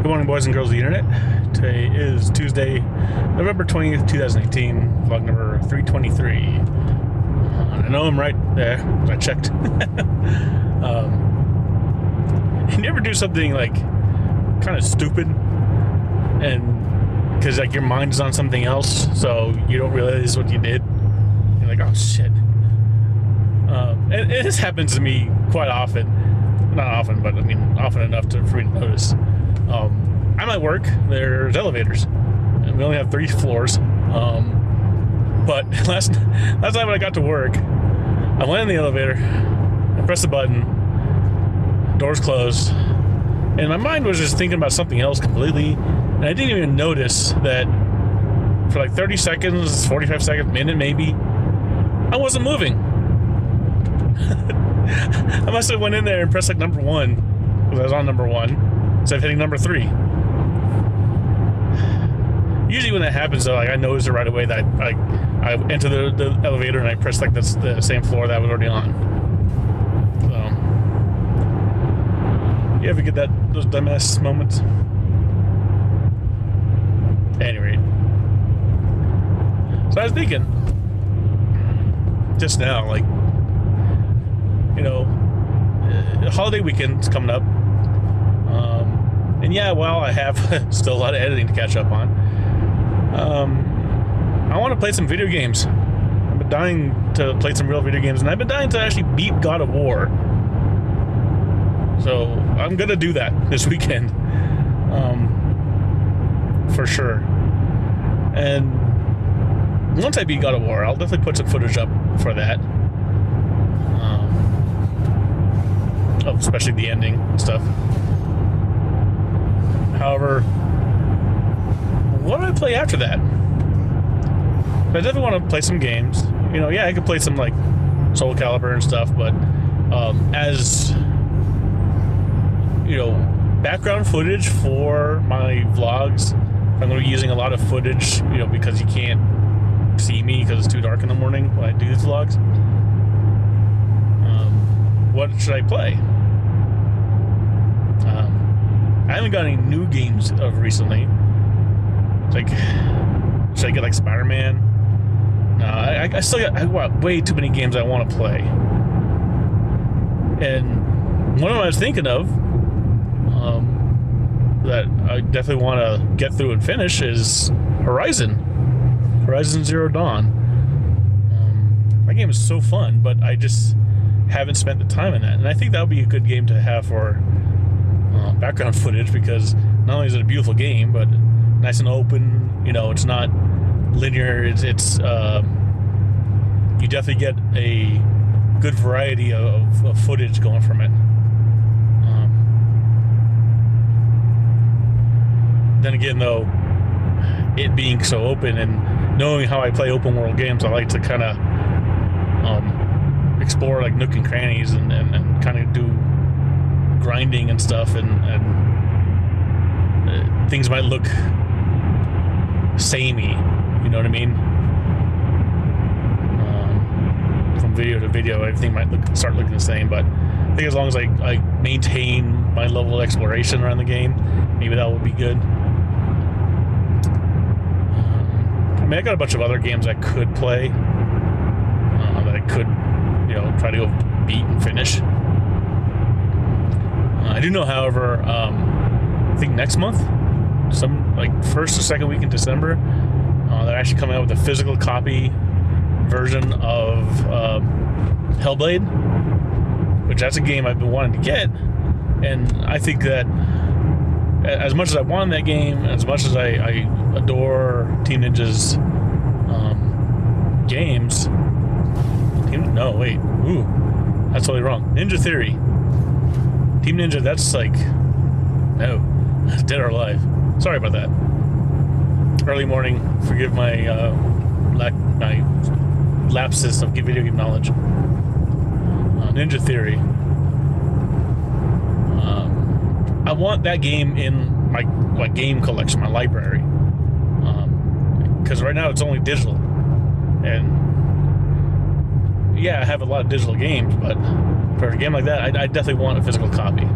Good morning, boys and girls of the internet. Today is Tuesday, November 20th, 2018, vlog number 323. I know I'm right there, I checked. You never do something like kind of stupid, and because like your mind is on something else, so you don't realize what you did. You're like, oh shit. And this happens to me quite often. Not often, but I mean often enough for me to notice. I'm at work, there's elevators, and we only have 3 floors. But last time when I got to work, I went in the elevator, I pressed the button, doors closed, and my mind was just thinking about something else completely, and I didn't even notice that for like 30 seconds, 45 seconds, minute maybe, I wasn't moving. I must have went in there and pressed like number 1, because I was on number 1, instead of hitting number 3. Usually when that happens, though, like I notice it right away that I enter the elevator and I press like the same floor that I was already on. So, you ever get those dumbass moments? At any rate, so I was thinking just now, like, you know, holiday weekend's coming up, and yeah, well, I have still a lot of editing to catch up on. I want to play some video games. I've been dying to play some real video games, and I've been dying to actually beat God of War. So I'm gonna do that this weekend, for sure. And once I beat God of War, I'll definitely put some footage up for that, especially the ending and stuff. However, what do I play after that? I definitely want to play some games. You know, yeah, I could play some like Soul Calibur and stuff, but as you know, background footage for my vlogs, I'm going to be using a lot of footage, you know, because you can't see me because it's too dark in the morning when I do these vlogs. What should I play? I haven't got any new games of recently. Like, should I get like Spider-Man? No, I still got way too many games I want to play. And one of them I was thinking of, that I definitely want to get through and finish is Horizon Zero Dawn. That game is so fun, but I just haven't spent the time in that. And I think that would be a good game to have for background footage, because not only is it a beautiful game, but nice and open. You know, it's not linear. It's you definitely get a good variety of footage going from it. Then again, though, it being so open and knowing how I play open world games, I like to kind of explore like nook and crannies and kind of do grinding and stuff, and things might look samey, you know what I mean? From video to video, everything might start looking the same, but I think as long as I maintain my level of exploration around the game, maybe that would be good. I mean, I got a bunch of other games I could play, that I could, you know, try to go beat and finish. I do know, however, I think next month, some like first or second week in December, they're actually coming out with a physical copy version of Hellblade, which that's a game I've been wanting to get, and I think that as much as I wanted that game, as much as I adore Team Ninja's games, that's totally wrong. Ninja Theory. Team Ninja, that's like, no, that's dead or alive. Sorry about that. Early morning, forgive my my lapses of video game knowledge. Ninja Theory. I want that game in my game collection, my library. Because right now it's only digital. And yeah, I have a lot of digital games, but for a game like that, I definitely want a physical copy.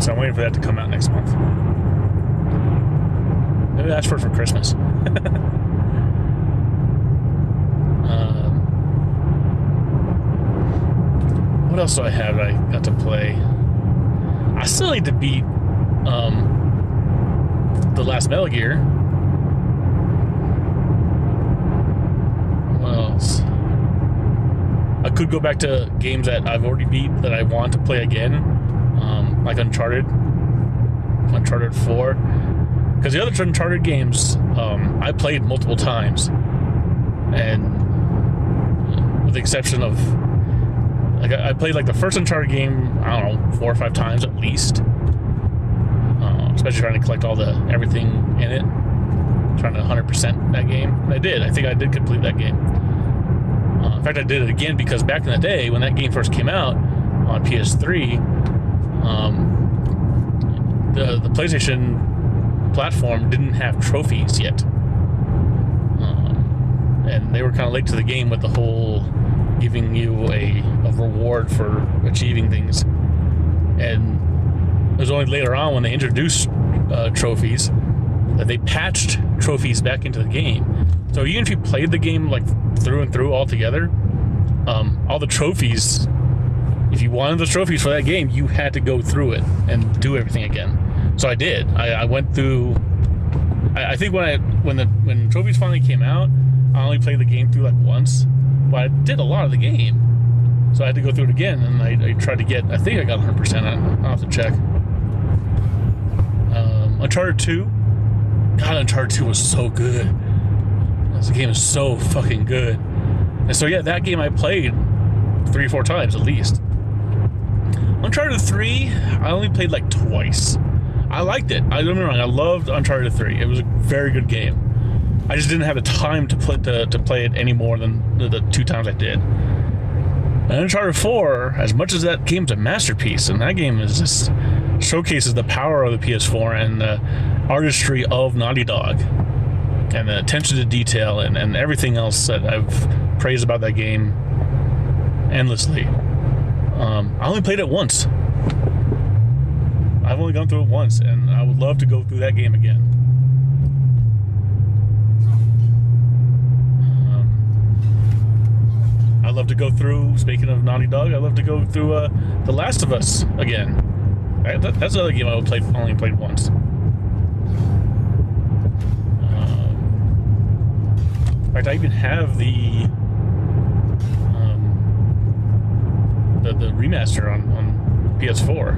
So I'm waiting for that to come out next month. Maybe ask for it for Christmas. What else do I have that I got to play? I still need to beat the last Metal Gear. What else? I could go back to games that I've already beat that I want to play again, like Uncharted 4. Because the other Uncharted games, I played multiple times, and with the exception of, like, I played like the first Uncharted game, I don't know, 4 or 5 times at least. Especially trying to collect everything in it, trying to 100% that game. And I did. I think I did complete that game. In fact, I did it again because back in the day when that game first came out on PS3, the PlayStation platform didn't have trophies yet, and they were kind of late to the game with the whole giving you a reward for achieving things. And it was only later on when they introduced trophies that they patched trophies back into the game. So even if you played the game like through and through all together, all the trophies, if you wanted the trophies for that game, you had to go through it and do everything again. So I did. I went through. I think when trophies finally came out, I only played the game through like once, but I did a lot of the game. So I had to go through it again, and I tried to get. I think I got 100%. I'll have to check. Uncharted 2. God, Uncharted 2 was so good. This game is so fucking good. And so yeah, that game I played 3 or 4 times at least. Uncharted 3, I only played like twice. I liked it. I don't get me wrong. I loved Uncharted 3. It was a very good game. I just didn't have the time to play it any more than the 2 times I did. And Uncharted 4, as much as that game's a masterpiece, and that game is just showcases the power of the PS4 and the artistry of Naughty Dog and the attention to detail and everything else that I've praised about that game endlessly. I only played it once. I've only gone through it once, and I would love to go through that game again. I'd love to go through, speaking of Naughty Dog, I'd love to go through The Last of Us again. That's another game I only played once. In fact, I even have the remaster on PS4.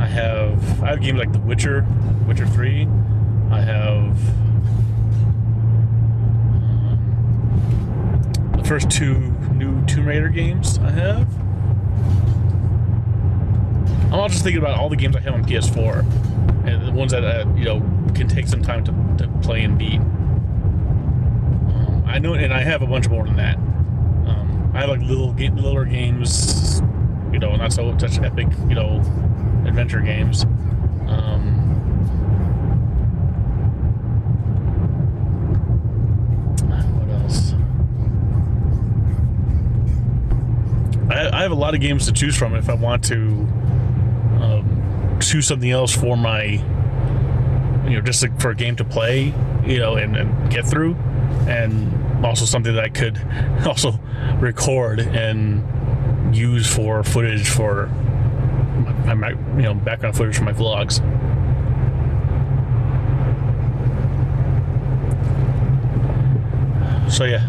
I have games like The Witcher 3. I have the first 2 new Tomb Raider games I have. I'm also just thinking about all the games I have on PS4 and the ones that can take some time to play and beat. I know, and I have a bunch more than that. I have like littler games, not such epic, adventure games. What else? I have a lot of games to choose from if I want to choose something else for my, just for a game to play, and get through, and also something that I could also record and use for footage for my background footage for my vlogs. So yeah,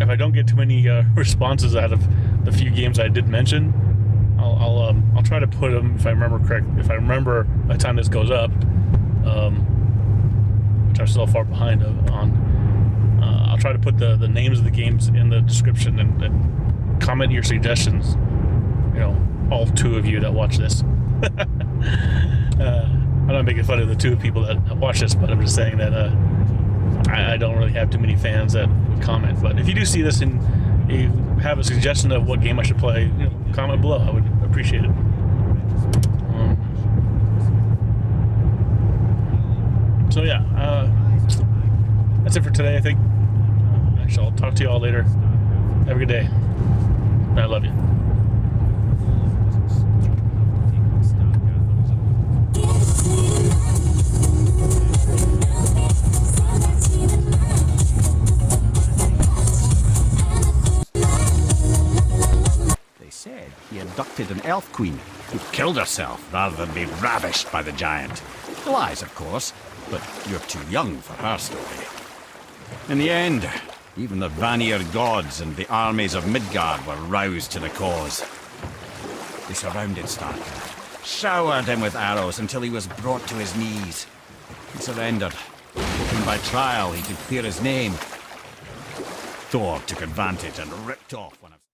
if I don't get too many responses out of the few games I did mention, I'll try to put them, if I remember correct. If I remember by the time this goes up, which I'm still far behind on, I'll try to put the names of the games in the description and comment your suggestions. All 2 of you that watch this. I'm not making fun of the 2 people that watch this, but I'm just saying that I don't really have too many fans that would comment. But if you do see this and you have a suggestion of what game I should play, comment below. I would appreciate it. So yeah, that's it for today, I think. I'll talk to you all later. Have a good day. I love you. They said he abducted an elf queen who killed herself rather than be ravished by the giant. Lies, of course, but you're too young for her story. In the end, even the Vanir gods and the armies of Midgard were roused to the cause. They surrounded Starkad, showered him with arrows until he was brought to his knees. He surrendered, hoping by trial he could clear his name. Thor took advantage and ripped off one of